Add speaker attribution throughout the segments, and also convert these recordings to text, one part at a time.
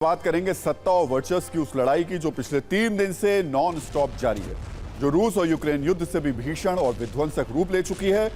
Speaker 1: बात करेंगे सत्ता और वर्चस्व की उस लड़ाई की जो पिछले 3 दिन से नॉन स्टॉप जारी है, जो रूस और यूक्रेन युद्ध से भी भीषण और विध्वंसक रूप ले चुकी है।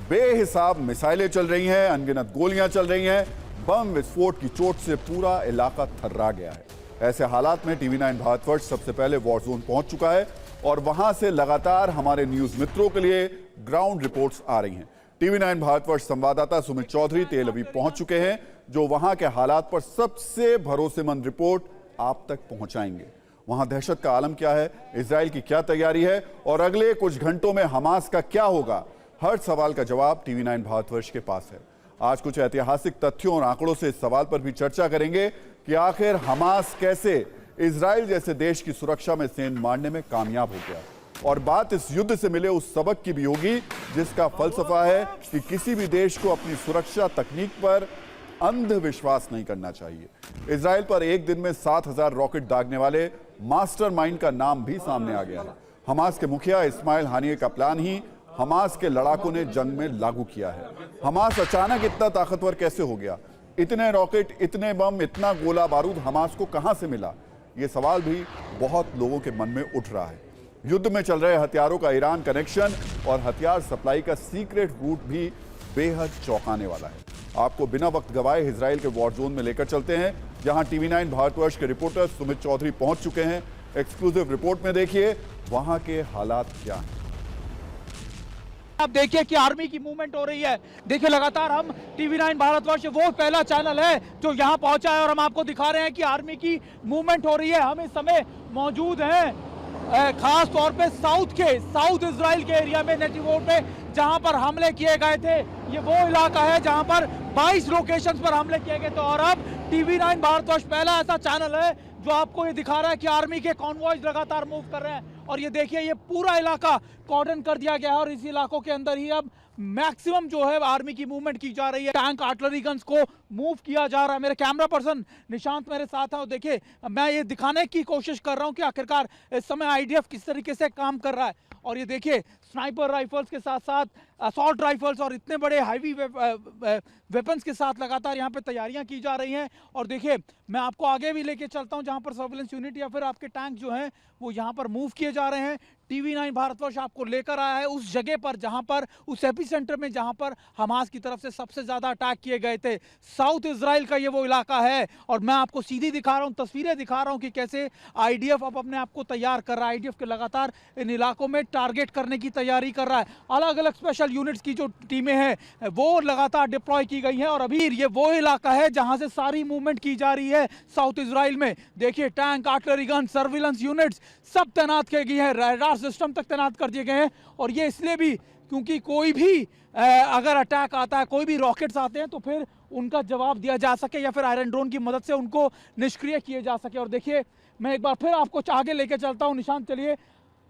Speaker 1: बेहिसाब मिसाइलें चल रही हैं, अनगिनत गोलियां चल रही हैं, बम विस्फोट की चोट से पूरा इलाका थर्रा गया है। ऐसे हालात में टीवी 9 भारतवर्ष सबसे पहले वॉर जोन पहुंच चुका है और वहां से लगातार हमारे न्यूज मित्रों के लिए ग्राउंड रिपोर्ट्स आ रही हैं। टीवी 9 भारतवर्ष संवाददाता सुमित चौधरी तेल अवीव पहुंच चुके हैं, जो वहां के हालात पर सबसे भरोसेमंद रिपोर्ट आप तक पहुंचाएंगे। वहां दहशत का आलम क्या है, इजराइल की क्या तैयारी है और अगले कुछ घंटों में हमास का क्या होगा, हर सवाल का जवाब टीवी 9 भारतवर्ष के पास है। आज कुछ ऐतिहासिक तथ्यों और आंकड़ों से इस सवाल पर भी चर्चा करेंगे कि आखिर हमास कैसे इजराइल जैसे देश की सुरक्षा में सेंध मारने में कामयाब हो गया। और बात इस युद्ध से मिले उस सबक की भी होगी जिसका फलसफा है कि किसी भी देश को अपनी सुरक्षा तकनीक पर अंधविश्वास नहीं करना चाहिए। इजराइल पर एक दिन में 7000 रॉकेट दागने वाले मास्टरमाइंड का नाम भी सामने आ गया है। हमास के मुखिया इस्माइल हानिये का प्लान ही हमास के लड़ाकों ने जंग में लागू किया है। हमास अचानक इतना ताकतवर कैसे हो गया? इतने रॉकेट, इतने बम, इतना गोला बारूद हमास को कहां से मिला? ये सवाल भी बहुत लोगों के मन में उठ रहा है। युद्ध में चल रहे हथियारों का ईरान कनेक्शन और हथियार सप्लाई का सीक्रेट रूट भी बेहद चौंकाने वाला है। आपको बिना वक्त गवाए इजराइल के वॉर जोन में लेकर चलते हैं, जहां टीवी 9 भारतवर्ष के रिपोर्टर सुमित चौधरी पहुंच चुके हैं। एक्सक्लूसिव रिपोर्ट में देखिए वहां के हालात क्या हैं।
Speaker 2: आप देखिए कि आर्मी की मूवमेंट हो रही है। देखिए लगातार हम टीवी 9 भारतवर्ष वो पहला चैनल है जो यहां पहुंचा है और हम आपको दिखा रहे हैं कि आर्मी की मूवमेंट हो रही है। हम इस समय मौजूद हैं खास तौर पे साउथ इजराइल के एरिया में, नेटिवोर पे, जहां पर हमले किए गए थे। ये वो इलाका है जहां पर 22 लोकेशंस पर हमले किए गए थे और अब टीवी 9 भारतवर्ष पहला ऐसा चैनल है जो आपको ये दिखा रहा है कि आर्मी के कॉन्वॉयज लगातार मूव कर रहे हैं। और ये देखिए, ये पूरा इलाका कॉर्डन कर दिया गया है और इस इलाकों के अंदर ही अब मैक्सिमम जो है आर्मी की मूवमेंट की जा रही है। टैंक, आर्टिलरी गन्स को मूव किया जा रहा है। मेरे कैमरा पर्सन निशांत मेरे साथ है और देखिए मैं ये दिखाने की कोशिश कर रहा हूँ कि आखिरकार इस समय आईडीएफ किस तरीके से काम कर रहा है। और ये देखिए स्नाइपर राइफल्स के साथ साथ असॉल्ट राइफल्स और इतने बड़े हैवी वेपन्स के साथ लगातार यहाँ पे तैयारियां की जा रही हैं। और देखिए मैं आपको आगे भी लेके चलता हूँ जहाँ पर सर्विलेंस यूनिट या फिर आपके टैंक जो हैं वो यहाँ पर मूव किए जा रहे हैं। टीवी 9 भारतवर्ष आपको लेकर आया है उस जगह पर जहाँ पर, उस एपिसेंटर में जहाँ पर हमास की तरफ से सबसे ज़्यादा अटैक किए गए थे। साउथ इजराइल का ये वो इलाका है और मैं आपको सीधी दिखा रहा हूँ, तस्वीरें दिखा रहा हूँ कि कैसे आईडीएफ अब अपने आप को तैयार कर रहा है। आईडीएफ के लगातार इन इलाकों में टारगेट करने की तैयारी कर रहा है। अलग अलग स्पेशल यूनिट्स की जो टीमें हैं वो लगातार डिप्लॉय की गई हैं और अभी ये वो इलाका है जहाँ से सारी मूवमेंट की जा रही है साउथ इजराइल में। देखिए tank, artillery gun, surveillance units सब तैनात की गई है, रडार सिस्टम तक तैनात कर दिए गए हैं। और ये इसलिए भी क्योंकि कोई भी अगर अटैक आता है, कोई भी रॉकेट्स आते हैं तो फिर उनका जवाब दिया जा सके या फिर आयरन ड्रोन की मदद से उनको निष्क्रिय किए जा सके। और देखिए मैं एक बार फिर आपको आगे लेके चलता हूँ। निशांत चलिए,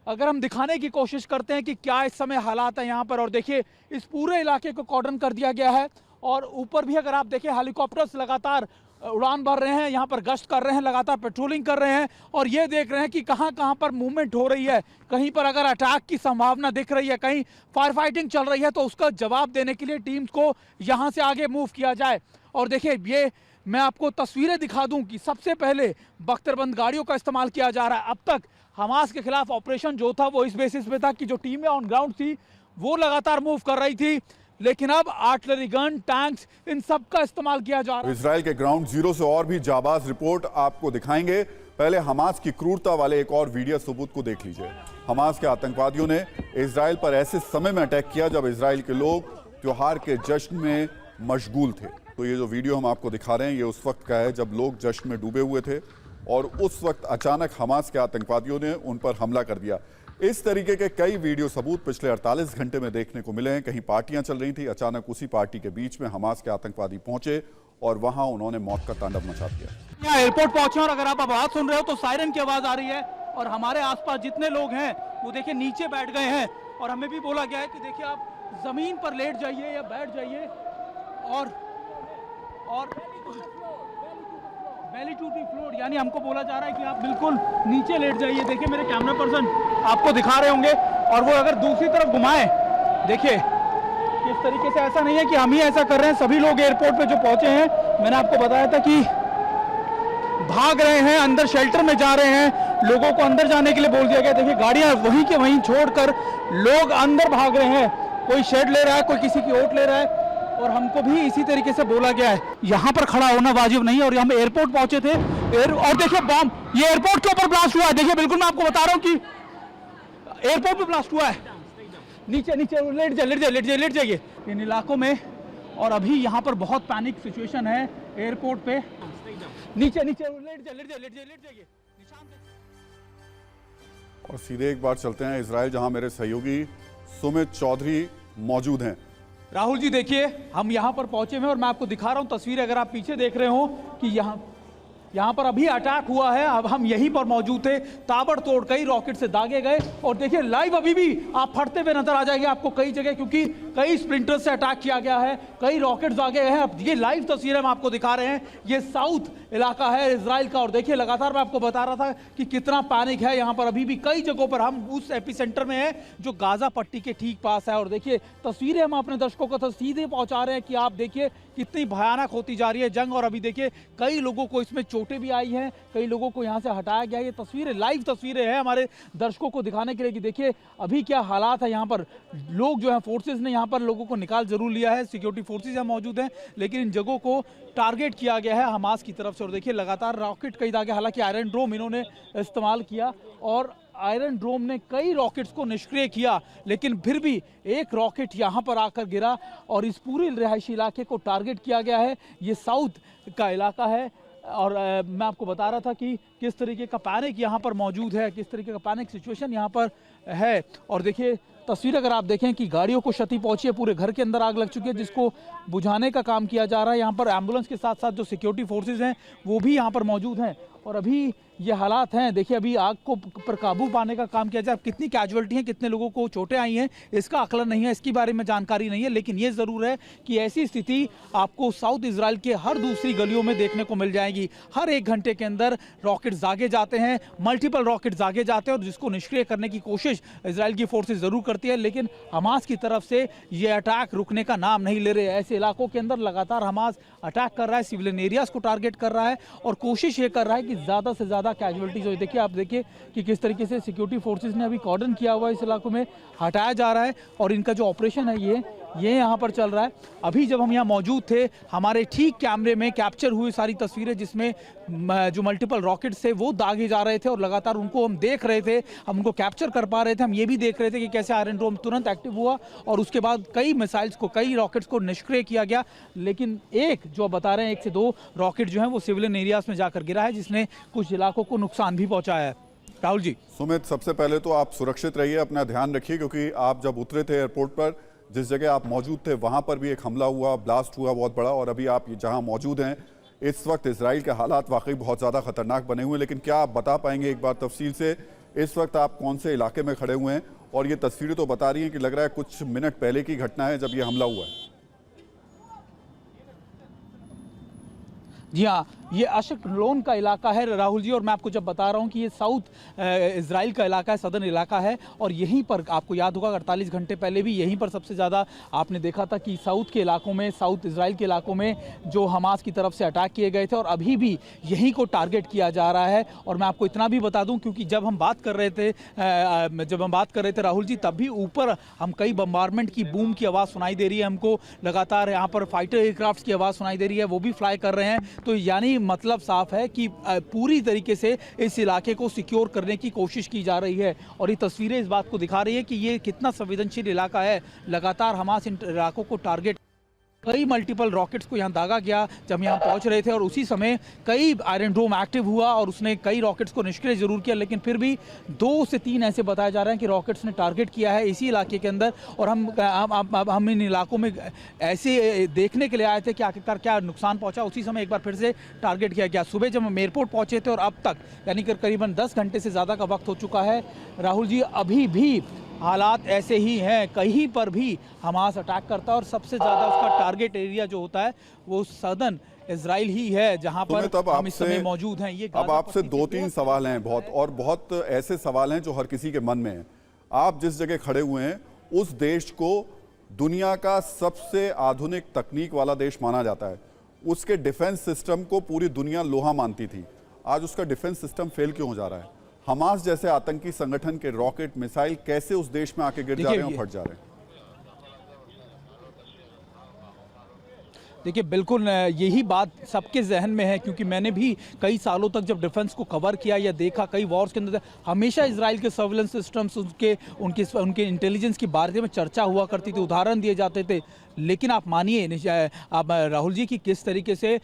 Speaker 2: अगर हम दिखाने की कोशिश करते हैं कि क्या इस समय हालात है यहाँ पर। और देखिए इस पूरे इलाके को कॉर्डन कर दिया गया है और ऊपर भी अगर आप देखें हेलीकॉप्टर्स लगातार उड़ान भर रहे हैं, यहाँ पर गश्त कर रहे हैं, लगातार पेट्रोलिंग कर रहे हैं और ये देख रहे हैं कि कहाँ कहाँ पर मूवमेंट हो रही है। कहीं पर अगर अटैक की संभावना दिख रही है, कहीं फायर फाइटिंग चल रही है तो उसका जवाब देने के लिए टीम्स को यहाँ से आगे मूव किया जाए। और देखिए ये मैं आपको तस्वीरें दिखा दूं कि सबसे पहले बख्तरबंद गाड़ियों का इस्तेमाल किया जा रहा है। अब तक हमास के खिलाफ ऑपरेशन जो था वो इस बेसिस पे था कि जो टीमें ऑन ग्राउंड थी वो लगातार मूव कर रही थी, लेकिन अब आर्टिलरी गन, टैंक्स, इन सब का इस्तेमाल किया जा रहा है।
Speaker 1: इजराइल के ग्राउंड जीरो से और भी जाबाज रिपोर्ट आपको दिखाएंगे। पहले हमास की क्रूरता वाले एक और वीडियो सबूत को देख लीजिए। हमास के आतंकवादियों ने इजराइल पर ऐसे समय में अटैक किया जब इजराइल के लोग त्योहार के जश्न में मशगूल थे। तो ये जो वीडियो हम आपको दिखा रहे हैं ये उस वक्त का है जब लोग जश्न में डूबे हुए थे और उस वक्त अचानक हमास के आतंकवादियों ने उन पर हमला कर दिया। इस तरीके के कई वीडियो सबूत पिछले 48 घंटे में देखने को मिले हैं। कहीं पार्टियां चल रही थी, अचानक उसी पार्टी के बीच में हमास के आतंकवादी पहुंचे और वहां उन्होंने मौत का तांडव मचा दिया।
Speaker 2: यहाँ एयरपोर्ट पहुंचे और अगर आप आवाज सुन रहे हो तो सायरन की आवाज आ रही है और हमारे आसपास जितने लोग हैं वो देखिए नीचे बैठ गए हैं और हमें भी बोला गया है कि देखिए आप जमीन पर लेट जाइए या बैठ जाइए और बेली टू दी फ्लोर, यानी हमको बोला जा रहा है कि आप बिल्कुल नीचे लेट जाइए। देखिए मेरे कैमरा पर्सन आपको दिखा रहे होंगे और वो अगर दूसरी तरफ घुमाए, देखिए किस तरीके से, ऐसा नहीं है कि हम ही ऐसा कर रहे हैं, सभी लोग एयरपोर्ट पे जो पहुंचे हैं, मैंने आपको बताया था कि भाग रहे हैं, अंदर शेल्टर में जा रहे हैं, लोगों को अंदर जाने के लिए बोल दिया गया। देखिए गाड़ियां वहीं के वहीं छोड़कर लोग अंदर भाग रहे हैं, कोई शेड ले रहा है, कोई किसी की ओट ले रहा है, और हमको भी इसी तरीके से बोला गया है यहाँ पर खड़ा होना वाजिब नहीं है। और हम एयरपोर्ट पहुंचे थे और देखिए बॉम्ब, ये एयरपोर्ट के ऊपर ब्लास्ट हुआ है। देखिए बिल्कुल मैं आपको बता रहा हूँ कि एयरपोर्ट पे ब्लास्ट हुआ है। नीचे नीचे लेट जाइए इन इलाकों में। और अभी यहाँ पर बहुत पैनिक सिचुएशन है एयरपोर्ट पे। नीचे लेट जाइए।
Speaker 1: और सीधे एक बार चलते हैं इजराइल, जहां मेरे सहयोगी सुमित चौधरी मौजूद हैं।
Speaker 2: राहुल जी देखिए हम यहाँ पर पहुंचे हुए हैं और मैं आपको दिखा रहा हूँ तस्वीरें, अगर आप पीछे देख रहे हो कि यहाँ पर अभी अटैक हुआ है। अब हम यहीं पर मौजूद थे, ताबड़तोड़ कई रॉकेट से दागे गए। और देखिए लाइव अभी भी आप फटते हुए नजर आ जाएंगे आपको कई जगह, क्योंकि कई स्प्रिंटर्स से अटैक किया गया है, कई रॉकेट दागे गए हैं। अब ये लाइव तस्वीरें हम आपको दिखा रहे हैं, ये साउथ इलाका है इजराइल का। और देखिए लगातार मैं आपको बता रहा था कि कितना पैनिक है यहाँ पर। अभी भी कई जगहों पर हम उस एपिसेंटर में है जो गाजा पट्टी के ठीक पास है। और देखिए तस्वीरें हम अपने दर्शकों को सीधे पहुंचा रहे हैं कि आप देखिए कितनी भयानक होती जा रही है जंग। और अभी देखिए कई लोगों को इसमें चोटें भी आई हैं, कई लोगों को यहाँ से हटाया गया है। ये तस्वीरें लाइव तस्वीरें हैं हमारे दर्शकों को दिखाने के लिए कि देखिए अभी क्या हालात है यहाँ पर। लोग जो है फोर्सेज ने यहाँ पर लोगों को निकाल जरूर लिया है, सिक्योरिटी फोर्सेज यहाँ मौजूद हैं, लेकिन इन जगहों को टारगेट किया गया है हमास की तरफ से। और देखिए लगातार रॉकेट कई दागे, हालांकि आयरन ड्रोम इन्होंने इस्तेमाल किया और आयरन ड्रोम ने कई रॉकेट्स को निष्क्रिय किया, लेकिन फिर भी एक रॉकेट यहाँ पर आकर गिरा और इस पूरे रिहायशी इलाके को टारगेट किया गया है। ये साउथ का इलाका है और मैं आपको बता रहा था कि किस तरीके का पैनिक यहाँ पर मौजूद है, किस तरीके का पैनिक सिचुएशन यहाँ पर है। और देखिए तस्वीर अगर आप देखें कि गाड़ियों को क्षति पहुंची है, पूरे घर के अंदर आग लग चुकी है जिसको बुझाने का काम किया जा रहा है। यहाँ पर एम्बुलेंस के साथ साथ जो सिक्योरिटी फोर्सेज हैं वो भी यहाँ पर मौजूद हैं। और अभी ये हालात हैं, देखिए अभी आग को पर काबू पाने का काम किया जाए। कितनी कैजुअलिटी हैं, कितने लोगों को चोटें आई हैं, इसका आकलन नहीं है, इसके बारे में जानकारी नहीं है। लेकिन ये ज़रूर है कि ऐसी स्थिति आपको साउथ इजराइल के हर दूसरी गलियों में देखने को मिल जाएगी। हर 1 घंटे के अंदर रॉकेट दागे जाते हैं, मल्टीपल रॉकेट दागे जाते हैं और जिसको निष्क्रिय करने की कोशिश इजराइल की फोर्सेज ज़रूर करती है। लेकिन हमास की तरफ से ये अटैक रुकने का नाम नहीं ले रहे। ऐसे इलाकों के अंदर लगातार हमास अटैक कर रहा है, सिविलियन एरियाज को टारगेट कर रहा है और कोशिश ये कर रहा है कि ज़्यादा से ज़्यादा कैजुअलिटीज हो। देखिए आप देखिए कि किस तरीके से सिक्योरिटी फोर्सेज ने अभी कॉर्डन किया हुआ है, इस इलाकों में हटाया जा रहा है और इनका जो ऑपरेशन है ये यहाँ पर चल रहा है। अभी जब हम यहाँ मौजूद थे हमारे ठीक कैमरे में कैप्चर हुई सारी तस्वीरें जिसमें जो मल्टीपल रॉकेट्स थे वो दागे जा रहे थे और लगातार उनको हम देख रहे थे, हम उनको कैप्चर कर पा रहे थे। हम ये भी देख रहे थे कि कैसे आयरन ड्रोम तुरंत एक्टिव हुआ और उसके बाद कई मिसाइल्स को, कई रॉकेट्स को निष्क्रिय किया गया। लेकिन एक जो बता रहे हैं 1 से 2 रॉकेट जो है वो सिविलियन एरियाज में जाकर गिरा है जिसने कुछ इलाकों को नुकसान भी पहुंचाया है। राहुल जी।
Speaker 1: सुमित, सबसे पहले तो आप सुरक्षित रहिए, अपना ध्यान रखिए, क्योंकि आप जब उतरे थे एयरपोर्ट पर, जिस जगह आप मौजूद थे वहां पर भी एक हमला हुआ, ब्लास्ट हुआ बहुत बड़ा। और अभी आप जहां मौजूद हैं इस वक्त इजराइल के हालात वाकई बहुत ज़्यादा खतरनाक बने हुए हैं। लेकिन क्या आप बता पाएंगे एक बार तफसील से इस वक्त आप कौन से इलाके में खड़े हुए हैं? और ये तस्वीरें तो बता रही हैं कि लग रहा है कुछ मिनट पहले की घटना है जब ये हमला हुआ है।
Speaker 2: जी हाँ, ये अशकलोन का इलाका है राहुल जी। और मैं आपको जब बता रहा हूँ कि ये साउथ इजराइल का इलाका है, सदर्न इलाका है। और यहीं पर आपको याद होगा 48 घंटे पहले भी यहीं पर सबसे ज़्यादा आपने देखा था कि साउथ के इलाकों में, साउथ इजराइल के इलाकों में जो हमास की तरफ से अटैक किए गए थे और अभी भी यहीं को टारगेट किया जा रहा है। और मैं आपको इतना भी बता दूं क्योंकि जब हम बात कर रहे थे राहुल जी, तब भी ऊपर हम कई बम्बारमेंट की बूम की आवाज़ सुनाई दे रही है हमको, लगातार यहाँ पर फाइटर एयरक्राफ्ट की आवाज़ सुनाई दे रही है, वो भी फ्लाई कर रहे हैं। तो यानी मतलब साफ है कि पूरी तरीके से इस इलाके को सिक्योर करने की कोशिश की जा रही है। और ये तस्वीरें इस बात को दिखा रही है कि ये कितना संवेदनशील इलाका है। लगातार हमास इन इलाकों को टारगेट, कई मल्टीपल रॉकेट्स को यहाँ दागा गया जब यहाँ पहुँच रहे थे और उसी समय कई आयरन ड्रोम एक्टिव हुआ और उसने कई रॉकेट्स को निष्क्रिय जरूर किया। लेकिन फिर भी 2 से 3 ऐसे बताया जा रहे हैं कि रॉकेट्स ने टारगेट किया है इसी इलाके के अंदर। और हम इन इलाकों में ऐसे देखने के लिए आए थे कि आखिरकार क्या नुकसान पहुँचा। उसी समय एक बार फिर से टारगेट किया गया। सुबह जब हम एयरपोर्ट पहुँचे थे और अब तक यानी कि करीबन 10 घंटे से ज़्यादा का वक्त हो चुका है राहुल जी, अभी भी हालात ऐसे ही हैं। कहीं पर भी हमास अटैक करता है और सबसे ज़्यादा उसका टारगेट एरिया जो होता है वो सदर्न इजराइल ही है जहां पर हम इस समय मौजूद हैं। ये
Speaker 1: अब आपसे 2-3 सवाल हैं बहुत ऐसे सवाल हैं जो हर किसी के मन में हैं। आप जिस जगह खड़े हुए हैं उस देश को दुनिया का सबसे आधुनिक तकनीक वाला देश माना जाता है। उसके डिफेंस सिस्टम को पूरी दुनिया लोहा मानती थी। आज उसका डिफेंस सिस्टम फेल क्यों हो जा रहा है? हमास जैसे आतंकी संगठन के रॉकेट मिसाइल कैसे उस देश में आके गिर जा रहे हैं और फट जा रहे हैं?
Speaker 2: देखिए बिल्कुल यही बात सबके जहन में है, क्योंकि मैंने भी कई सालों तक जब डिफेंस को कवर किया या देखा कई वॉर्स के अंदर, हमेशा इजराइल के सर्विलेंस सिस्टम्स उनके इंटेलिजेंस के बारे में चर्चा हुआ करती थी, उदाहरण दिए जाते थे। लेकिन आप मानिए आप राहुल जी, कि किस तरीके से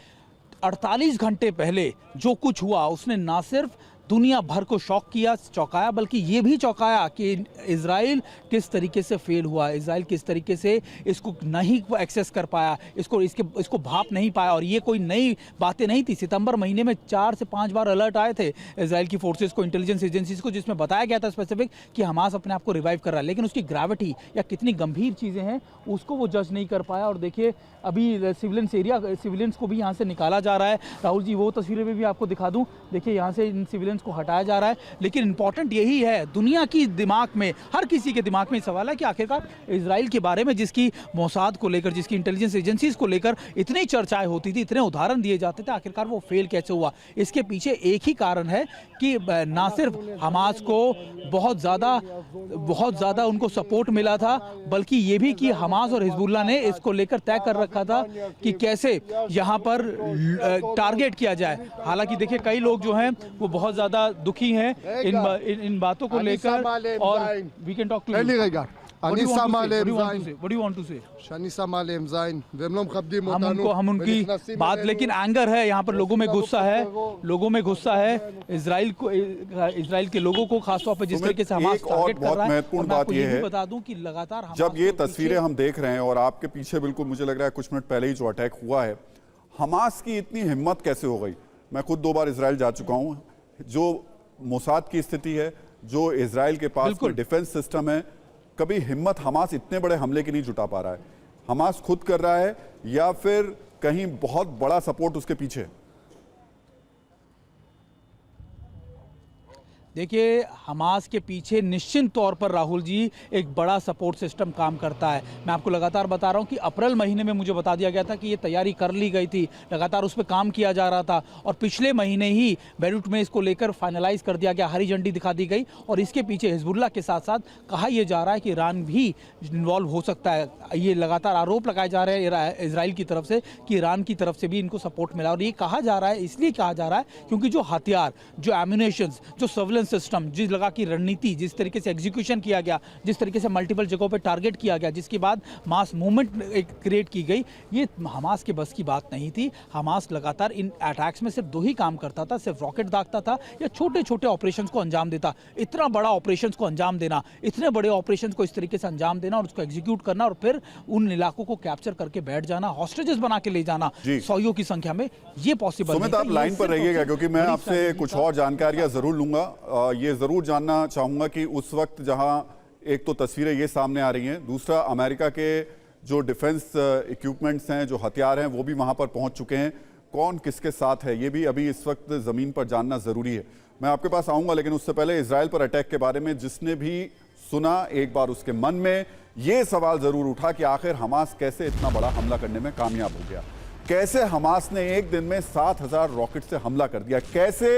Speaker 2: 48 घंटे पहले जो कुछ हुआ उसने ना सिर्फ दुनिया भर को शॉक किया, चौंकाया, बल्कि ये भी चौंकाया कि इजराइल किस तरीके से फेल हुआ, इजराइल किस तरीके से इसको नहीं एक्सेस कर पाया, इसको भाप नहीं पाया। और ये कोई नई बातें नहीं थी। सितंबर महीने में 4 से 5 बार अलर्ट आए थे इजराइल की फोर्सेस को, इंटेलिजेंस एजेंसीज को, जिसमें बताया गया था स्पेसिफिक कि हमास अपने आप को रिवाइव कर रहा है। लेकिन उसकी ग्रेविटी या कितनी गंभीर चीज़ें हैं उसको वो जज नहीं कर पाया। और देखिए अभी सिविलियंस को भी यहाँ से निकाला जा रहा है। राहुल जी वो तस्वीरें भी आपको दिखा दूँ, देखिए यहाँ से इन सिविलियंस को हटाया जा रहा है। लेकिन इंपॉर्टेंट यही है, दुनिया की दिमाग में, हर किसी के दिमाग में सवाल है कि आखिरकार इजराइल के बारे में जिसकी मोसाद को लेकर, जिसकी इंटेलिजेंस एजेंसीज को लेकर इतनी चर्चाएं होती थी, इतने उदाहरण दिए जाते थे, आखिरकार वो फेल कैसे हुआ? इसके पीछे एक ही कारण है कि ना सिर्फ हमास को बहुत ज़्यादा उनको सपोर्ट मिला था, बल्कि ये भी कि हमास और हिजबुल्लाह ने इसको लेकर तय कर रखा था कि कैसे यहाँ पर टारगेट किया जाए। हालांकि देखिए कई लोग जो हैं वो बहुत ज़्यादा दुखी हैं इन बातों को लेकर। और वी कैन टॉक टू हम उनकी बात, लेकिन एंगर है यहाँ पर, लोगों में गुस्सा है इजराइल के लोगों को, खासतौर पर जिस तरीके से हमास टारगेट कर रहा है।
Speaker 1: महत्वपूर्ण बात यह है,
Speaker 2: बता दूं कि लगातार
Speaker 1: जब ये तस्वीरें हम देख रहे हैं और आपके पीछे बिल्कुल मुझे लग रहा है कुछ मिनट पहले ही जो अटैक हुआ है, हमास की इतनी हिम्मत कैसे हो गई? मैं खुद 2 बार इजराइल जा चुका हूँ। जो मोसाद की स्थिति है, जो इजराइल के पास कोई डिफेंस सिस्टम है, कभी हिम्मत हमास इतने बड़े हमले की नहीं जुटा पा रहा है। हमास खुद कर रहा है या फिर कहीं बहुत बड़ा सपोर्ट उसके पीछे?
Speaker 2: देखिए हमास के पीछे निश्चित तौर पर राहुल जी एक बड़ा सपोर्ट सिस्टम काम करता है। मैं आपको लगातार बता रहा हूं कि अप्रैल महीने में मुझे बता दिया गया था कि ये तैयारी कर ली गई थी, लगातार उस पर काम किया जा रहा था, और पिछले महीने ही बेरूट में इसको लेकर फाइनलाइज कर दिया गया, हरी झंडी दिखा दी गई। और इसके पीछे हिजबुल्लाह के साथ साथ कहा यह जा रहा है कि ईरान भी इन्वॉल्व हो सकता है। ये लगातार आरोप लगाए जा रहे हैं इजराइल की तरफ से कि ईरान की तरफ से भी इनको सपोर्ट मिला। और ये कहा जा रहा है, इसलिए कहा जा रहा है क्योंकि जो हथियार, जो एम्यूनेशन, जो सर्विलेंस सिस्टम, जिस लगा की रणनीति, जिस तरीके से एग्जीक्यूशन किया गया, जिस तरीके से मल्टीपल जगहों पे टारगेट किया गया, जिसके बाद मास मूवमेंट क्रिएट की गई, ये हमास के बस की बात नहीं थी। हमास लगातार इन अटैक्स में सिर्फ 2 ही काम करता था, सिर्फ रॉकेट दागता था या छोटे छोटे ऑपरेशंस को अंजाम देता। इतना बड़ा ऑपरेशंस को अंजाम देना, इतने बड़े ऑपरेशंस को इस तरीके से अंजाम देना और उसको एग्जीक्यूट करना और फिर उन इलाकों को कैप्चर करके बैठ जाना, हॉस्टेजेस बना के ले जाना 100 की संख्या में, ये पॉसिबल नहीं।
Speaker 1: आप लाइन पर रहिएगा क्योंकि मैं आपसे कुछ और जानकारियां जरूर लूंगा। ये जरूर जानना चाहूंगा कि उस वक्त जहां एक तो तस्वीरें ये सामने आ रही हैं, दूसरा अमेरिका के जो डिफेंस इक्विपमेंट्स हैं, जो हथियार हैं, वो भी वहां पर पहुंच चुके हैं। कौन किसके साथ है ये भी अभी इस वक्त जमीन पर जानना जरूरी है। मैं आपके पास आऊंगा, लेकिन उससे पहले इजराइल पर अटैक के बारे में जिसने भी सुना, एक बार उसके मन में ये सवाल जरूर उठा कि आखिर हमास कैसे इतना बड़ा हमला करने में कामयाब हो गया। कैसे हमास ने एक दिन में 7000 रॉकेट से हमला कर दिया, कैसे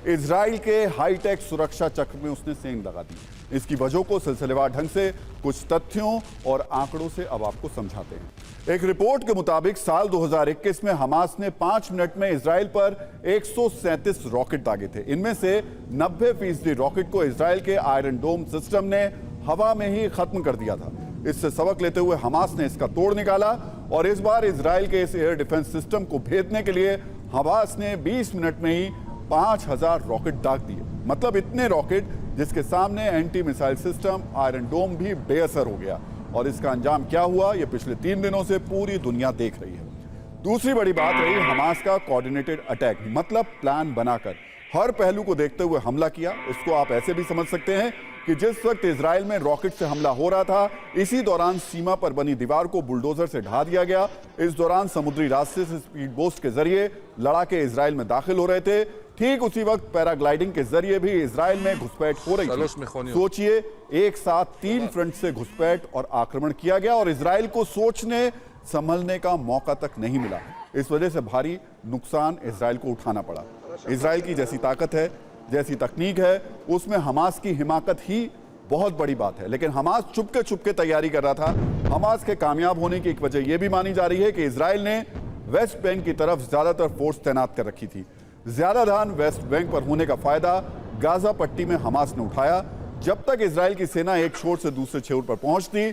Speaker 1: इजराइल के हाईटेक सुरक्षा चक्र में उसने सेंध लगा दी। इसकी वजह को सिलसिलेवार ढंग से कुछ तथ्यों और आंकड़ों से अब आपको समझाते हैं। एक रिपोर्ट के मुताबिक साल 2021 में हमास ने 5 मिनट में इजराइल पर 137 रॉकेट दागे थे। इनमें से 90% रॉकेट को इजराइल के आयरन डोम सिस्टम ने हवा में ही खत्म कर दिया था। इससे सबक लेते हुए हमास ने इसका तोड़ निकाला और इस बार इजराइल के इस एयर डिफेंस सिस्टम को भेदने के लिए हमास ने 20 मिनट में ही 5000 रॉकेट दाग दिए। मतलब इतने रॉकेट जिसके सामने एंटी मिसाइल सिस्टम आयरन डोम भी बेअसर हो गया। और इसका अंजाम क्या हुआ, ये पिछले 3 दिनों से पूरी दुनिया देख रही है। दूसरी बड़ी बात रही हमास का कोऑर्डिनेटेड अटैक, मतलब प्लान बनाकर हर पहलू को देखते हुए हमला किया। इसको आप ऐसे भी समझ सकते हैं कि जिस वक्त इजराइल में रॉकेट से हमला हो रहा था, इसी दौरान सीमा पर बनी दीवार को बुलडोजर से ढा दिया गया। इस दौरान समुद्री रास्ते से स्पीड बोस्ट के जरिए लड़ाके इजराइल में दाखिल हो रहे थे। ठीक उसी वक्त पैराग्लाइडिंग के जरिए भी इजराइल में घुसपैठ हो रही थी। सोचिए, एक साथ 3 फ्रंट से घुसपैठ और आक्रमण किया गया और इजराइल को सोचने संभलने का मौका तक नहीं मिला। इस वजह से भारी नुकसान इजराइल को उठाना पड़ा। इसराइल की जैसी ताकत है, जैसी तकनीक है, उसमें हमास की हिमाकत ही बहुत बड़ी बात है। लेकिन हमास चुपके तैयारी कर रहा था। हमास के कामयाब होने की एक वजह यह भी मानी जा रही है कि इसराइल ने वेस्ट बैंक की तरफ ज्यादातर फोर्स तैनात कर रखी थी। ज्यादा ध्यान वेस्ट बैंक पर होने का फायदा गाजा पट्टी में हमास ने उठाया। जब तक इसराइल की सेना एक छोर से दूसरे छोर पर पहुंचती,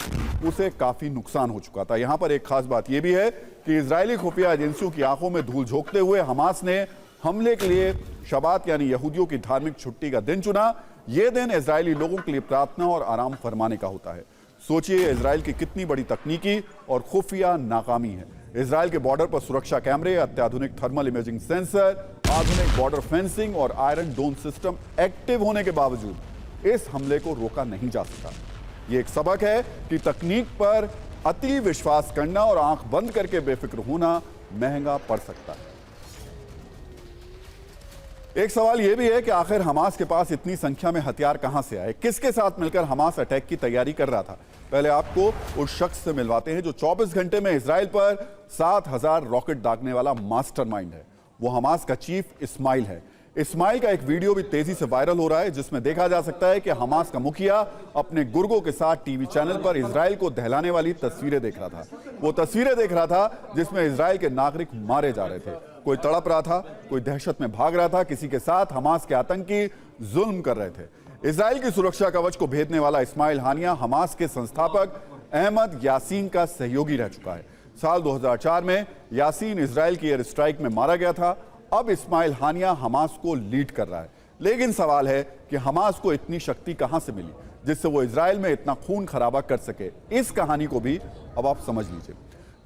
Speaker 1: उसे काफी नुकसान हो चुका था। यहां पर एक खास बात यह भी है कि इजरायली खुफिया एजेंसियों की आंखों में धूल झोंकते हुए हमास ने हमले के लिए शबात यानी यहूदियों की धार्मिक छुट्टी का दिन चुना। यह दिन इजरायली लोगों के लिए प्रार्थना और आराम फरमाने का होता है। सोचिए इजराइल की कितनी बड़ी तकनीकी और खुफिया नाकामी है। इजराइल के बॉर्डर पर सुरक्षा कैमरे, अत्याधुनिक थर्मल इमेजिंग सेंसर, आधुनिक बॉर्डर फेंसिंग और आयरन डोम सिस्टम एक्टिव होने के बावजूद इस हमले को रोका नहीं जा सका। यह एक सबक है कि तकनीक पर अति विश्वास करना और आंख बंद करके बेफिक्र होना महंगा पड़ सकता है। एक सवाल यह भी है कि आखिर हमास के पास इतनी संख्या में हथियार कहां से आए, किसके साथ मिलकर हमास अटैक की तैयारी कर रहा था। पहले आपको उस शख्स से मिलवाते हैं जो 24 घंटे में इजराइल पर 7000 रॉकेट दागने वाला मास्टरमाइंड है। वो हमास का चीफ इस्माइल है। इस्माइल का एक वीडियो भी तेजी से वायरल हो रहा है, जिसमें देखा जा सकता है कि हमास का मुखिया अपने गुर्गों के साथ टीवी चैनल पर इजराइल को दहलाने वाली तस्वीरें देख रहा था। वो तस्वीरें देख रहा था जिसमें इजराइल के नागरिक मारे जा रहे थे। कोई तड़प रहा था, कोई दहशत में भाग रहा था, किसी के साथ हमास के आतंकी जुल्म कर रहे थे। इजराइल की सुरक्षा कवच को भेदने वाला इस्माइल हानिया हमास के संस्थापक अहमद यासीन का सहयोगी रह चुका है। साल 2004 में यासीन इजराइल की एयर स्ट्राइक में मारा गया था। अब इस्माइल हानिया हमास को लीड कर रहा है। लेकिन सवाल है कि हमास को इतनी शक्ति कहां से मिली जिससे वो इजराइल में इतना खून खराबा कर सके। इस कहानी को भी अब आप समझ लीजिए।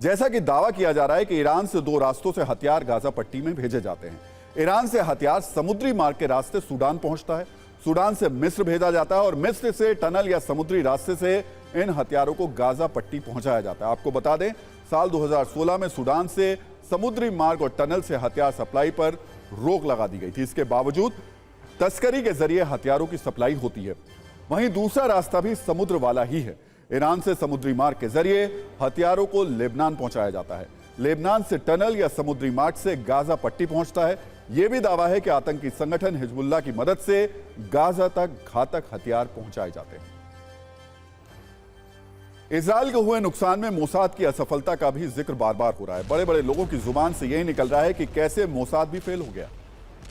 Speaker 1: जैसा कि दावा किया जा रहा है कि ईरान से 2 रास्तों से हथियार गाजा पट्टी में भेजे जाते हैं। ईरान से हथियार समुद्री मार्ग के रास्ते सूडान पहुंचता है, सूडान से मिस्र भेजा जाता है और मिस्र से टनल या समुद्री रास्ते से इन हथियारों को गाजा पट्टी पहुंचाया जाता है। आपको बता दें, साल 2016 में सूडान से समुद्री मार्ग और टनल से हथियार सप्लाई पर रोक लगा दी गई थी। इसके बावजूद तस्करी के जरिए हथियारों की सप्लाई होती है। वहीं दूसरा रास्ता भी समुद्र वाला ही है। ईरान से समुद्री मार्ग के जरिए हथियारों को लेबनान पहुंचाया जाता है। लेबनान से टनल या समुद्री मार्ग से गाजा पट्टी पहुंचता है। यह भी दावा है कि आतंकी संगठन हिजबुल्लाह की मदद से गाजा तक घातक हथियार पहुंचाए जाते हैं। इजराइल को हुए नुकसान में मोसाद की असफलता का भी जिक्र बार बार हो रहा है। बड़े बड़े लोगों की जुबान से यही निकल रहा है कि कैसे मोसाद भी फेल हो गया।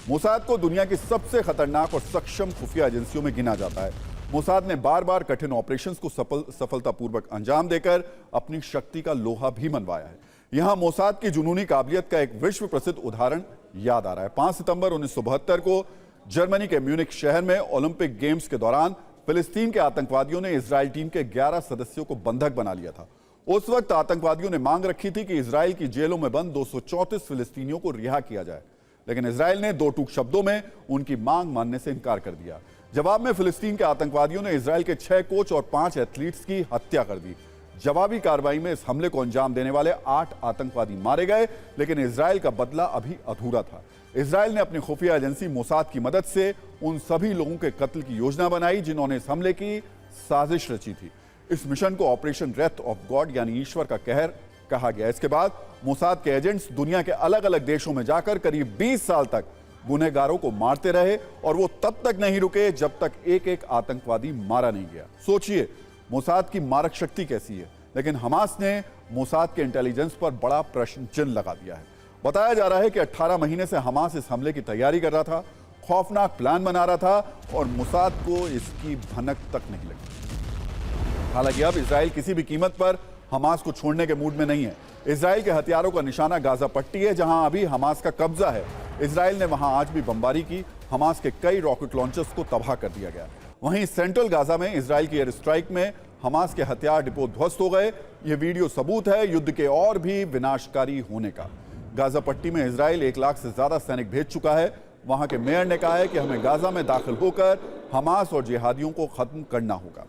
Speaker 1: मोसाद को दुनिया की सबसे खतरनाक और सक्षम खुफिया एजेंसियों में गिना जाता है। मोसाद ने बार बार कठिन ऑपरेशंस को सफलतापूर्वक अंजाम देकर अपनी शक्ति का लोहा भी मनवाया है। यहां मोसाद की जुनूनी काबिलियत का एक विश्व प्रसिद्ध उदाहरण याद आ रहा है। 5 सितंबर 1972 को जर्मनी के म्यूनिख शहर में ओलंपिक गेम्स के दौरान फिलिस्तीन के आतंकवादियों ने इजराइल टीम के 11 सदस्यों को बंधक बना लिया था। उस वक्त आतंकवादियों ने मांग रखी थी कि इजराइल की जेलों में बंद 234 फिलिस्तीनियों को रिहा किया जाए, लेकिन इजराइल ने 2 टूक शब्दों में उनकी मांग मानने से इनकार कर दिया। जवाब में फिलिस्तीन के आतंकवादियों ने इजराइल के 6 कोच और 5 एथलीट्स की हत्या कर दी। जवाबी कार्रवाई में इस हमले को अंजाम देने वाले 8 आतंकवादी मारे गए, लेकिन इजराइल का बदला अभी अधूरा था। इजराइल ने अपनी खुफिया एजेंसी मोसाद की मदद से उन सभी लोगों के कत्ल की योजना बनाई जिन्होंने इस हमले की साजिश रची थी। इस मिशन को ऑपरेशन रेथ ऑफ गॉड यानी ईश्वर का कहर कहा गया। इसके बाद मोसाद के एजेंट्स दुनिया के अलग अलग देशों में जाकर करीब 20 साल तक गुनहगारों को मारते रहे और वो तब तक नहीं रुके जब तक एक एक आतंकवादी मारा नहीं गया। सोचिए मोसाद की मारक शक्ति कैसी है। लेकिन हमास ने मोसाद के इंटेलिजेंस पर बड़ा प्रश्न चिन्ह लगा दिया है। बताया जा रहा है कि 18 महीने से हमास इस हमले की तैयारी कर रहा था, खौफनाक प्लान बना रहा था और मोसाद को इसकी भनक तक नहीं लगी। हालांकि अब इजराइल किसी भी कीमत पर हमास को छोड़ने के मूड में नहीं है। इजराइल के हथियारों का निशाना गाजा पट्टी है, जहां अभी हमास का कब्जा है। इजराइल ने वहां आज भी बमबारी की। हमास के कई रॉकेट लॉन्चर्स को तबाह कर दिया गया। वहीं सेंट्रल गाजा में इजराइल की एयर स्ट्राइक में हमास के हथियार डिपो ध्वस्त हो गए। यह वीडियो सबूत है युद्ध के और भी विनाशकारी होने का। गाजा पट्टी में इजराइल 1 लाख से ज्यादा सैनिक भेज चुका है। वहां के मेयर ने कहा है कि हमें गाजा में दाखिल होकर हमास और जिहादियों को खत्म करना होगा।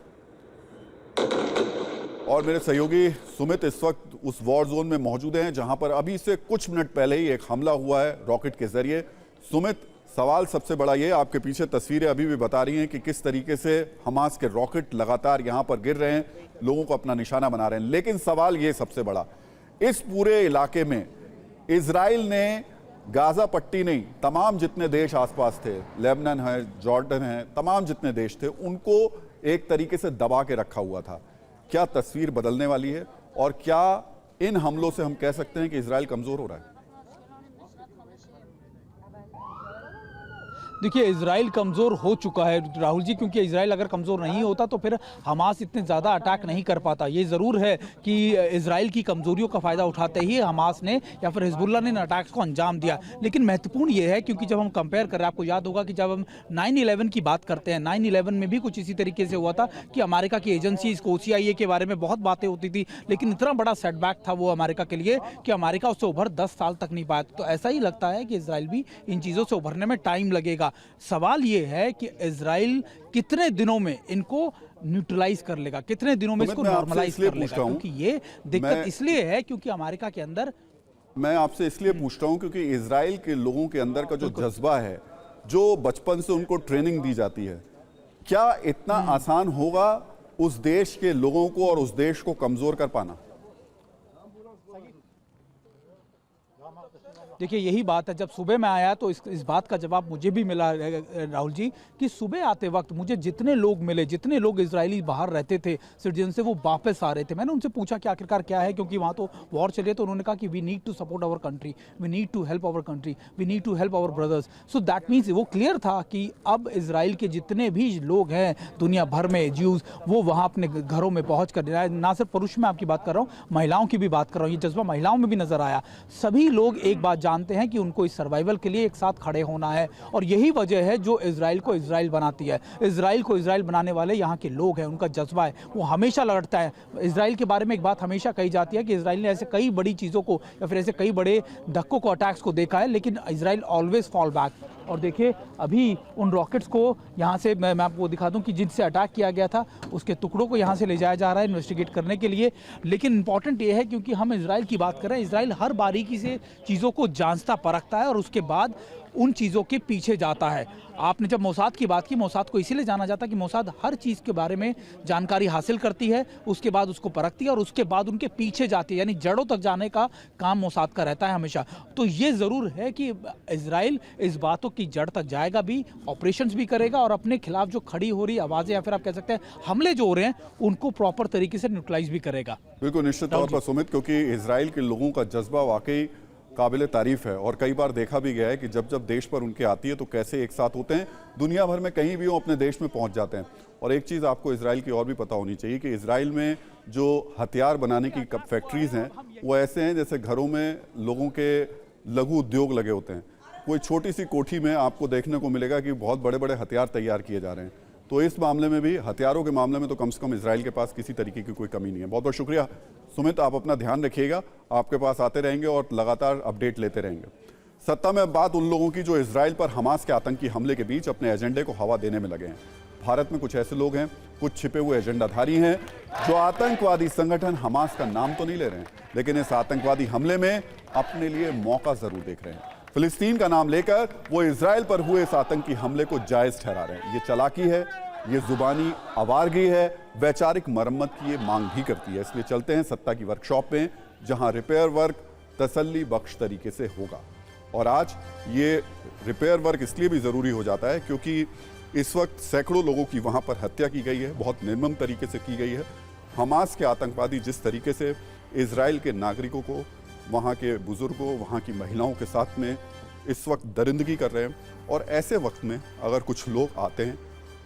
Speaker 1: और मेरे सहयोगी सुमित इस वक्त उस वॉर जोन में मौजूद हैं जहां पर अभी से कुछ मिनट पहले ही एक हमला हुआ है रॉकेट के जरिए। सुमित, सवाल सबसे बड़ा ये, आपके पीछे तस्वीरें अभी भी बता रही हैं कि किस तरीके से हमास के रॉकेट लगातार यहां पर गिर रहे हैं, लोगों को अपना निशाना बना रहे हैं। लेकिन सवाल ये सबसे बड़ा, इस पूरे इलाके में इजराइल ने गाजा पट्टी नहीं, तमाम जितने देश आसपास थे, लेबनान है, जॉर्डन है, तमाम जितने देश थे, उनको एक तरीके से दबा के रखा हुआ था। क्या तस्वीर बदलने वाली है और क्या इन हमलों से हम कह सकते हैं कि इजराइल कमजोर हो रहा है?
Speaker 2: देखिए, इजराइल कमज़ोर हो चुका है राहुल जी, क्योंकि इजराइल अगर कमज़ोर नहीं होता तो फिर हमास इतने ज़्यादा अटैक नहीं कर पाता। ये ज़रूर है कि इजराइल की कमज़ोरियों का फ़ायदा उठाते ही हमास ने या फिर हिजबुल्लाह ने इन अटैक्स को अंजाम दिया। लेकिन महत्वपूर्ण ये है, क्योंकि जब हम कंपेयर करें, आपको याद होगा कि जब हम 9/11 की बात करते हैं, 9/11 में भी कुछ इसी तरीके से हुआ था कि अमेरिका की एजेंसीज को, CIA के बारे में बहुत बातें होती थी, लेकिन इतना बड़ा सेटबैक था वो अमेरिका के लिए कि अमेरिका उससे उभर 10 साल तक नहीं पाया। तो ऐसा ही लगता है कि इजराइल भी इन चीज़ों से उभरने में टाइम लगेगा। सवाल ये है कि इजराइल कितने दिनों में इनको न्यूट्रलाइज कर लेगा, कितने दिनों में इसको नॉर्मलाइज कर लेगा, क्योंकि ये दिक्कत इसलिए है क्योंकि अमेरिका के अंदर,
Speaker 1: मैं आपसे इसलिए पूछता हूं क्योंकि इजराइल के लोगों के अंदर का जो जज्बा है, जो बचपन से उनको ट्रेनिंग दी जाती है, क्या इतना आसान होगा उस देश के लोगों को और उस देश को कमजोर कर पाना?
Speaker 2: देखिए, यही बात है। जब सुबह मैं आया तो इस बात का जवाब मुझे भी मिला राहुल जी, कि सुबह आते वक्त मुझे जितने लोग मिले, जितने लोग इजरायली बाहर रहते थे सिटीजन से, वो वापस आ रहे थे। मैंने उनसे पूछा कि आखिरकार क्या है, क्योंकि वहाँ तो वॉर चले, तो उन्होंने कहा कि we need to support our country, we need to help our country, we need to help our brothers. So that means वो क्लियर था कि अब इजराइल के जितने भी लोग हैं दुनिया भर में, ज्यूज़, वो वहाँ अपने घरों में पहुँच कर, ना सिर्फ पुरुष में आपकी बात कर रहा हूँ, महिलाओं की भी बात कर रहा हूँ, ये जज्बा महिलाओं में भी नजर आया। सभी लोग एक बात जानते हैं कि उनको इस सर्वाइवल के लिए एक साथ खड़े होना है, और यही वजह है जो इजराइल को इजराइल बनाती है। इजराइल को इजराइल बनाने वाले यहाँ के लोग हैं, उनका जज्बा है, वो हमेशा लड़ता है। इजराइल के बारे में एक बात हमेशा कही जाती है कि इजराइल ने ऐसे कई बड़ी चीज़ों को या फिर ऐसे कई बड़े धक्कों को, अटैक्स को देखा है, लेकिन इजराइल ऑलवेज फॉल बैक। और देखिए, अभी उन रॉकेट्स को यहाँ से मैं आपको दिखा दूँ कि जिनसे अटैक किया गया था, उसके टुकड़ों को यहाँ से ले जाया जा रहा है इन्वेस्टिगेट करने के लिए। लेकिन इंपॉर्टेंट ये है, क्योंकि हम इजराइल की बात कर रहे हैं, इजराइल हर बारीकी से चीज़ों को जांचता परखता है और उसके बाद उन चीज़ों के पीछे जाता है। आपने जब मोसाद की बात की, मोसाद को इसीलिए जाना जाता है कि मोसाद हर चीज़ के बारे में जानकारी हासिल करती है, उसके बाद उसको परखती है और उसके बाद उनके पीछे जाती है, यानी जड़ों तक जाने का काम मोसाद का रहता है हमेशा। तो ये ज़रूर है कि इजराइल इस बातों की जड़ तक जाएगा भी, ऑपरेशंस भी करेगा और अपने खिलाफ जो खड़ी हो रही आवाज़ें या फिर आप कह सकते हैं हमले जो हो रहे हैं, उनको प्रॉपर तरीके से न्यूट्रलाइज भी करेगा।
Speaker 1: बिल्कुल, निश्चित तौर पर सुमित, क्योंकि इजराइल के लोगों का जज्बा वाकई काबिल तारीफ है और कई बार देखा भी गया है कि जब जब देश पर उनके आती है तो कैसे एक साथ होते हैं, दुनिया भर में कहीं भी वो अपने देश में पहुंच जाते हैं। और एक चीज़ आपको इजराइल की और भी पता होनी चाहिए कि इजराइल में जो हथियार बनाने की फैक्ट्रीज हैं, वो ऐसे हैं जैसे घरों में लोगों के लघु उद्योग लगे होते हैं। कोई छोटी सी कोठी में आपको देखने को मिलेगा कि बहुत बड़े बड़े हथियार तैयार किए जा रहे हैं। तो इस मामले में भी, हथियारों के मामले में तो कम से कम इजराइल के पास किसी तरीके की कोई कमी नहीं है। बहुत बहुत शुक्रिया सुमित, आप अपना ध्यान रखिएगा, आपके पास आते रहेंगे और लगातार अपडेट लेते रहेंगे। सत्ता में बात उन लोगों की जो इजराइल पर हमास के आतंकी हमले के बीच अपने एजेंडे को हवा देने में लगे हैं। भारत में कुछ ऐसे लोग हैं, कुछ छिपे हुए एजेंडाधारी हैं, जो आतंकवादी संगठन हमास का नाम तो नहीं ले रहे हैं, लेकिन इस आतंकवादी हमले में अपने लिए मौका जरूर देख रहे हैं। फिलिस्तीन का नाम लेकर वो इजराइल पर हुए इस आतंकी हमले को जायज ठहरा रहे हैं। ये चालाकी है, ये जुबानी आवारगी है, वैचारिक मरम्मत की ये मांग भी करती है। इसलिए चलते हैं सत्ता की वर्कशॉप में, जहां रिपेयर वर्क तसल्ली बख्श तरीके से होगा। और आज ये रिपेयर वर्क इसलिए भी ज़रूरी हो जाता है क्योंकि इस वक्त सैकड़ों लोगों की वहाँ पर हत्या की गई है, बहुत निर्मम तरीके से की गई है। हमास के आतंकवादी जिस तरीके से इजराइल के नागरिकों को, वहाँ के बुजुर्गों, वहाँ की महिलाओं के साथ में इस वक्त दरिंदगी कर रहे हैं, और ऐसे वक्त में अगर कुछ लोग आते हैं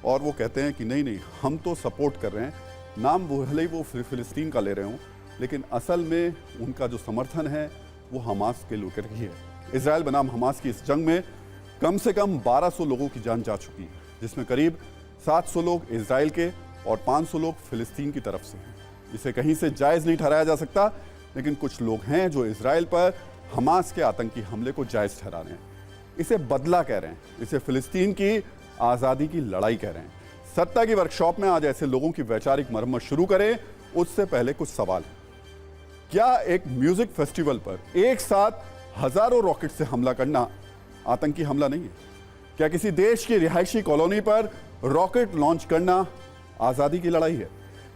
Speaker 1: और वो कहते हैं कि नहीं नहीं हम तो सपोर्ट कर रहे हैं, नाम भले ही वो फिलिस्तीन का ले रहे हों, लेकिन असल में उनका जो समर्थन है वो हमास के लेकर ही है। इजराइल बनाम हमास की इस जंग में कम से कम 1200 लोगों की जान जा चुकी है, जिसमें करीब 700 लोग इजराइल के और 500 लोग फिलिस्तीन की तरफ से हैं। इसे कहीं से जायज़ नहीं ठहराया जा सकता, लेकिन कुछ लोग हैं जो इजराइल पर हमास के आतंकी हमले को जायज़ ठहरा रहे हैं। इसे बदला कह रहे हैं, इसे फिलिस्तीन की आज़ादी की लड़ाई कह रहे हैं। सत्ता की वर्कशॉप में आज ऐसे लोगों की वैचारिक मरम्मत शुरू करें, उससे पहले कुछ सवाल हैं। क्या एक म्यूजिक फेस्टिवल पर एक साथ हजारों रॉकेट से हमला करना आतंकी हमला नहीं है? क्या किसी देश की रिहायशी कॉलोनी पर रॉकेट लॉन्च करना आज़ादी की लड़ाई है?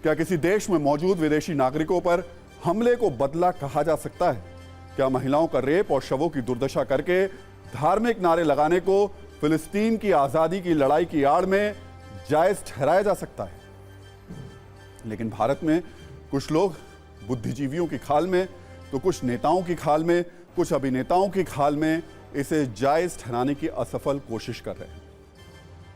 Speaker 1: क्या किसी देश में मौजूद विदेशी नागरिकों पर हमले को बदला कहा जा सकता है? क्या महिलाओं का रेप और शवों की दुर्दशा करके धार्मिक नारे लगाने को फिलिस्तीन की आजादी की लड़ाई की आड़ में जायज ठहराया जा सकता है? लेकिन भारत में कुछ लोग बुद्धिजीवियों की खाल में, तो कुछ नेताओं की खाल में, कुछ अभिनेताओं की खाल में इसे जायज ठहराने की असफल कोशिश कर रहे हैं।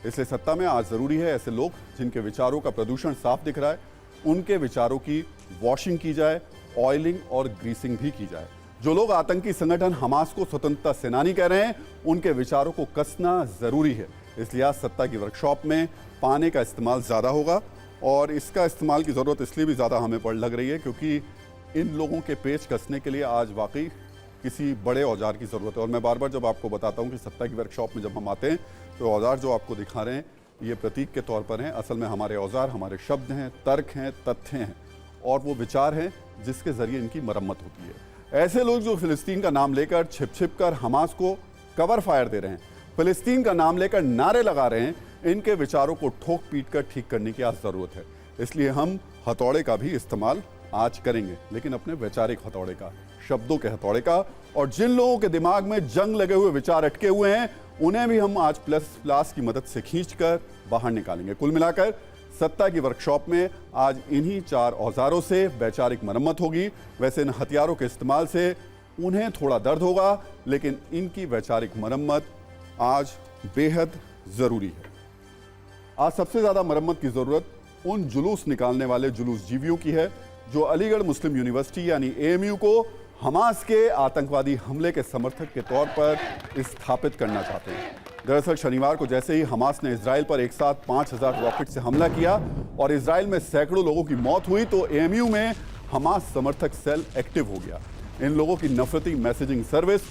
Speaker 1: इसलिए सत्ता में आज जरूरी है ऐसे लोग जिनके विचारों का प्रदूषण साफ दिख रहा है, उनके विचारों की वॉशिंग की जाए, ऑयलिंग और ग्रीसिंग भी की जाए। जो लोग आतंकी संगठन हमास को स्वतंत्रता सेनानी कह रहे हैं, उनके विचारों को कसना जरूरी है। इसलिए आज सत्ता की वर्कशॉप में पाने का इस्तेमाल ज्यादा होगा, और इसका इस्तेमाल की जरूरत इसलिए भी ज्यादा हमें पड़ लग रही है क्योंकि इन लोगों के पेच कसने के लिए आज वाकई किसी बड़े औजार की जरूरत है। और मैं बार बार जब आपको बताता हूं कि सत्ता की वर्कशॉप में जब हम आते हैं तो औजार जो आपको दिखा रहे हैं ये प्रतीक के तौर पर हैं। असल में हमारे औजार हमारे शब्द हैं, तर्क हैं, तथ्य हैं और वो विचार हैं जिसके जरिए इनकी मरम्मत होती है। ऐसे लोग जो फिलिस्तीन का नाम लेकर छिप छिप कर हमास को कवर फायर दे रहे हैं, फिलिस्तीन का नाम लेकर नारे लगा रहे हैं, इनके विचारों को ठोक पीट कर ठीक करने की आज जरूरत है। इसलिए हम हथौड़े का भी इस्तेमाल आज करेंगे, लेकिन अपने वैचारिक हथौड़े का, शब्दों के हथौड़े का। और जिन लोगों के दिमाग में जंग लगे हुए विचार अटके हुए हैं उन्हें भी हम आज प्लस की मदद से खींचकर बाहर निकालेंगे। कुल मिलाकर सत्ता की वर्कशॉप में आज इन्हीं 4 औजारों से वैचारिक मरम्मत होगी। वैसे इन हथियारों के इस्तेमाल से उन्हें थोड़ा दर्द होगा, लेकिन इनकी वैचारिक मरम्मत आज बेहद जरूरी है। आज सबसे ज्यादा मरम्मत की जरूरत उन जुलूस निकालने वाले जुलूस जीवियों की है जो अलीगढ़ मुस्लिम यूनिवर्सिटी यानी AMU को हमास के आतंकवादी हमले के समर्थक के तौर पर स्थापित करना चाहते हैं। दरअसल शनिवार को जैसे ही हमास ने इजराइल पर एक साथ 5000 रॉकेट से हमला किया और इजराइल में सैकड़ों लोगों की मौत हुई, तो AMU में हमास समर्थक सेल एक्टिव हो गया। इन लोगों की नफरती मैसेजिंग सर्विस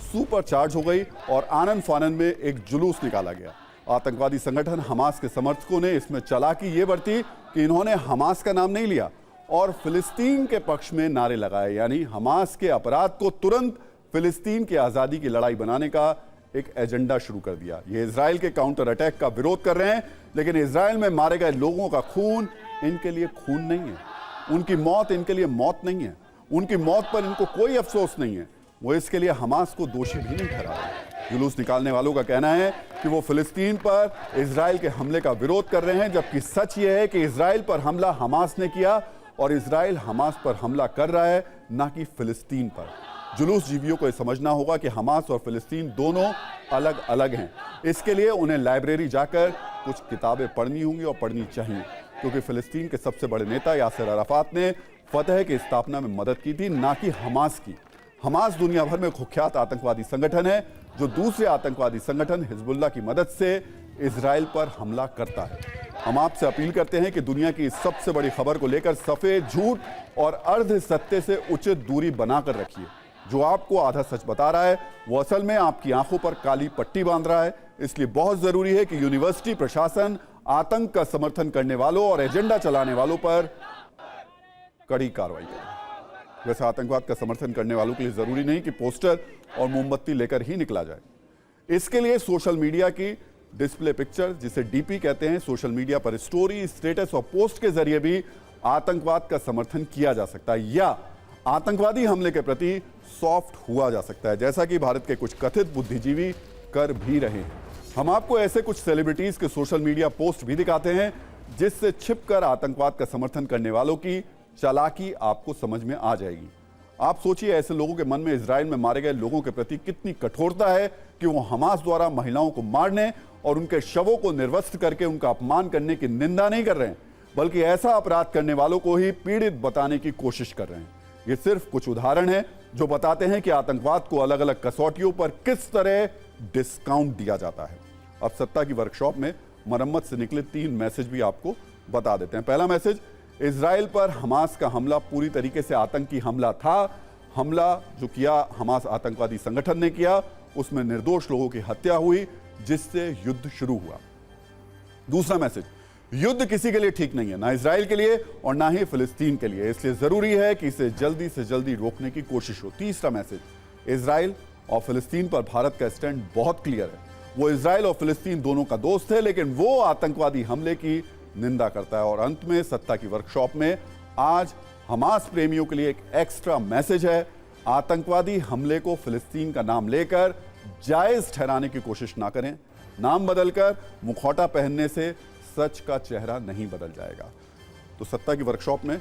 Speaker 1: सुपर चार्ज हो गई और आनन फानन में एक जुलूस निकाला गया। आतंकवादी संगठन हमास के समर्थकों ने इसमें चालाकी ये बरती कि इन्होंने हमास का नाम नहीं लिया और फिलिस्तीन के पक्ष में नारे लगाए, यानी हमास के अपराध को तुरंत फिलिस्तीन की आजादी की लड़ाई बनाने का एक एजेंडा शुरू कर दिया। ये इजराइल के काउंटर अटैक का विरोध कर रहे हैं, लेकिन इजराइल में मारे गए लोगों का खून इनके लिए खून नहीं है, उनकी मौत इनके लिए मौत नहीं है, उनकी मौत पर इनको कोई अफसोस नहीं है। वो इसके लिए हमास को दोषी भी नहीं ठहरा रहे। जुलूस निकालने वालों का कहना है कि वो फिलिस्तीन पर इजराइल के हमले का विरोध कर रहे हैं, जबकि सच ये है कि इजराइल पर हमला हमास ने किया और इजराइल हमास पर हमला कर रहा है, ना कि फिलिस्तीन पर। जुलूस जीवियों को यह समझना होगा कि हमास और फिलिस्तीन दोनों अलग अलग हैं। इसके लिए उन्हें लाइब्रेरी जाकर कुछ किताबें पढ़नी होंगी और पढ़नी चाहिए, क्योंकि फिलिस्तीन के सबसे बड़े नेता यासिर अराफात ने फतह की स्थापना में मदद की थी, ना कि हमास की। हमास दुनिया भर में कुख्यात आतंकवादी संगठन है जो दूसरे आतंकवादी संगठन हिजबुल्लाह की मदद से इजराइल पर हमला करता है। हम आपसे अपील करते हैं कि दुनिया की सबसे बड़ी खबर को लेकर सफेद झूठ और अर्ध सत्य से उचित दूरी बनाकर रखिए। जो आपको आधा सच बता रहा है वो असल में आपकी आंखों पर काली पट्टी बांध रहा है। इसलिए बहुत जरूरी है कि यूनिवर्सिटी प्रशासन आतंक का समर्थन करने वालों और एजेंडा चलाने वालों पर कड़ी कार्रवाई करे। वैसे आतंकवाद का समर्थन करने वालों के लिए जरूरी नहीं कि पोस्टर और मोमबत्ती लेकर ही निकला जाए। इसके लिए सोशल मीडिया की डिस्प्ले पिक्चर, जिसे DP कहते हैं, सोशल मीडिया पर स्टोरी, स्टेटस और पोस्ट के जरिए भी आतंकवाद का समर्थन किया जा सकता है या आतंकवादी हमले के प्रति सॉफ्ट हुआ जा सकता है, जैसा कि भारत के कुछ कथित बुद्धिजीवी कर भी रहे हैं। हम आपको ऐसे कुछ सेलिब्रिटीज के सोशल मीडिया पोस्ट भी दिखाते हैं जिससे छिपकर आतंकवाद का समर्थन करने वालों की चालाकी आपको समझ में आ जाएगी। आप सोचिए ऐसे लोगों के मन में इजराइल में मारे गए लोगों के प्रति कितनी कठोरता है कि वो हमास द्वारा महिलाओं को मारने और उनके शवों को निर्वस्त्र करके उनका अपमान करने की निंदा नहीं कर रहे हैं, बल्कि ऐसा अपराध करने वालों को ही पीड़ित बताने की कोशिश कर रहे हैं। ये सिर्फ कुछ उदाहरण हैं जो बताते हैं कि आतंकवाद को अलग अलग कसौटियों पर किस तरह डिस्काउंट दिया जाता है। अब सत्ता की वर्कशॉप में मरम्मत से निकले 3 मैसेज भी आपको बता देते हैं। पहला मैसेज, इजराइल पर हमास का हमला पूरी तरीके से आतंकी हमला था। हमला जो किया हमास आतंकवादी संगठन ने किया, उसमें निर्दोष लोगों की हत्या हुई, जिससे युद्ध शुरू हुआ। दूसरा मैसेज, युद्ध किसी के लिए ठीक नहीं है, ना इजराइल के लिए और ना ही फिलिस्तीन के लिए, इसलिए जरूरी है कि इसे जल्दी से जल्दी रोकने की कोशिश हो। तीसरा मैसेज, इजराइल और फिलिस्तीन पर भारत का स्टैंड बहुत क्लियर है। वो इजराइल और फिलिस्तीन दोनों का दोस्त है, लेकिन वो आतंकवादी हमले की निंदा करता है। और अंत में सत्ता की वर्कशॉप में आज हमास प्रेमियों के लिए एक एक्स्ट्रा मैसेज है, आतंकवादी हमले को फिलिस्तीन का नाम लेकर जायज ठहराने की कोशिश ना करें। नाम बदलकर मुखौटा पहनने से सच का चेहरा नहीं बदल जाएगा। तो सत्ता की वर्कशॉप में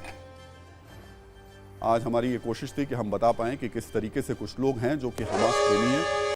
Speaker 1: आज हमारी ये कोशिश थी कि हम बता पाएं कि किस तरीके से कुछ लोग हैं जो कि हमास प्रेमी हैं,